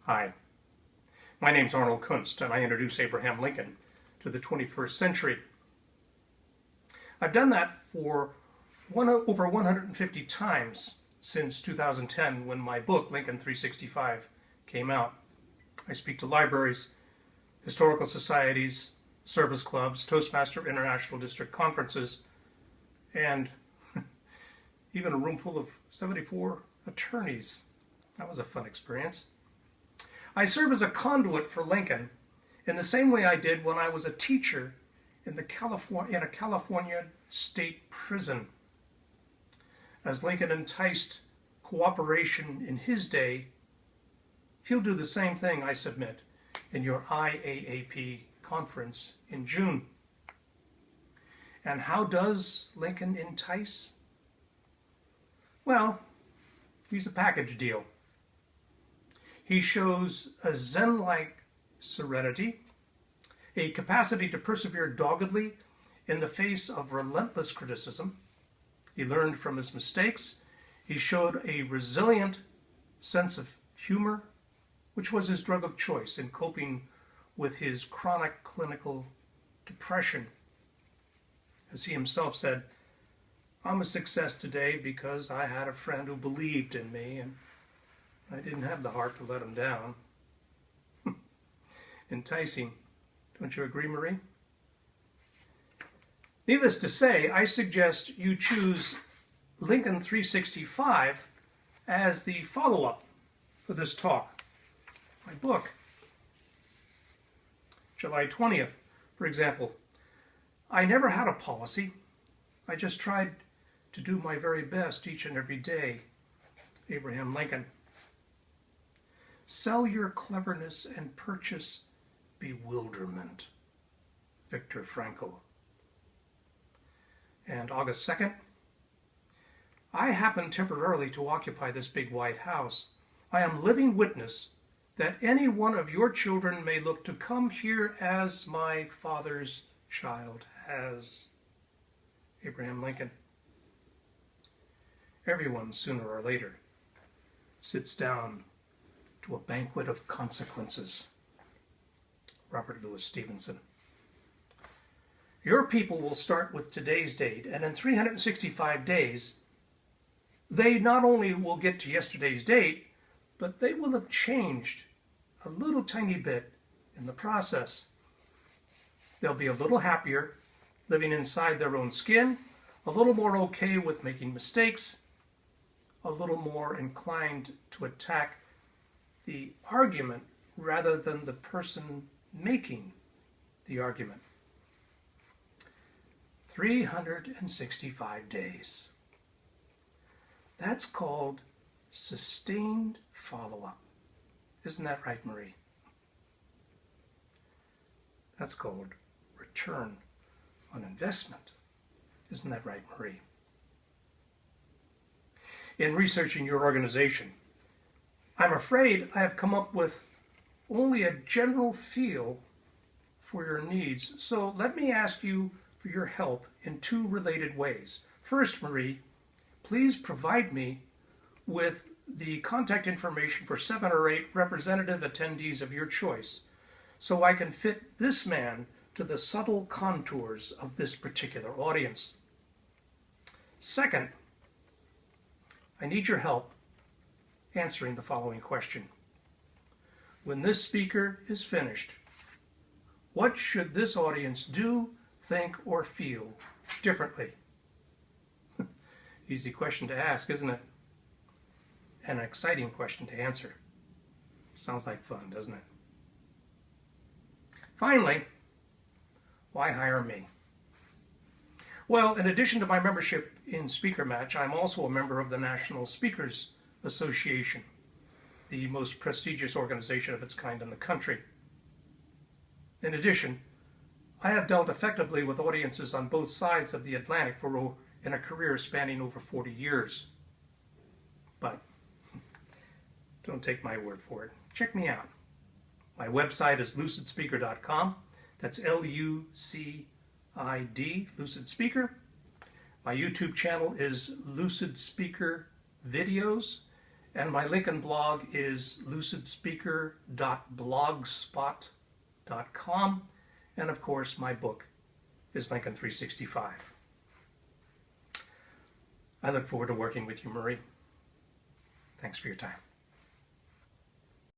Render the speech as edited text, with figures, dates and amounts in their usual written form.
Hi, my name's Arnold Kunst, and I introduce Abraham Lincoln to the 21st century. I've done that for over 150 times since 2010 when my book, Lincoln 365, came out. I speak to libraries, historical societies, service clubs, Toastmaster International District Conferences, and even a room full of 74 attorneys. That was a fun experience. I serve as a conduit for Lincoln in the same way I did when I was a teacher in a California state prison. As Lincoln enticed cooperation in his day, he'll do the same thing, I submit, in your IAAP conference in June. And how does Lincoln entice? Well, he's a package deal. He shows a Zen-like serenity, a capacity to persevere doggedly in the face of relentless criticism. He learned from his mistakes. He showed a resilient sense of humor, which was his drug of choice in coping with his chronic clinical depression. As he himself said, "I'm a success today because I had a friend who believed in me, and I didn't have the heart to let him down." Enticing. Don't you agree, Marie? Needless to say, I suggest you choose Lincoln 365 as the follow-up for this talk. My book. July 20th, for example. I never had a policy. I just tried to do my very best each and every day. Abraham Lincoln. Sell your cleverness and purchase bewilderment. Viktor Frankl. And August 2nd, I happen temporarily to occupy this big white house. I am living witness that any one of your children may look to come here as my father's child has. Abraham Lincoln. Everyone, sooner or later, sits down to a banquet of consequences. Robert Louis Stevenson. Your people will start with today's date, and in 365 days, they not only will get to yesterday's date, but they will have changed a little tiny bit in the process. They'll be a little happier living inside their own skin, a little more okay with making mistakes, a little more inclined to attack the argument rather than the person making the argument. 365 days. That's called sustained follow-up. Isn't that right, Marie? That's called return on investment. Isn't that right, Marie? In researching your organization, I'm afraid I have come up with only a general feel for your needs, so let me ask you for your help in two related ways. First, Marie, please provide me with the contact information for 7 or 8 representative attendees of your choice, so I can fit this man to the subtle contours of this particular audience. Second, I need your help answering the following question. When this speaker is finished, what should this audience do, think, or feel differently? Easy question to ask, isn't it? And an exciting question to answer. Sounds like fun, doesn't it? Finally, why hire me? Well, in addition to my membership in Speaker Match, I'm also a member of the National Speakers Association, the most prestigious organization of its kind in the country. In addition, I have dealt effectively with audiences on both sides of the Atlantic in a career spanning over 40 years. But don't take my word for it. Check me out. My website is lucidspeaker.com. That's L-U-C-I-D, Lucid Speaker. My YouTube channel is Lucid Speaker Videos, And my Lincoln blog is lucidspeaker.blogspot.com. And of course, my book is Lincoln 365. I look forward to working with you, Marie. Thanks for your time.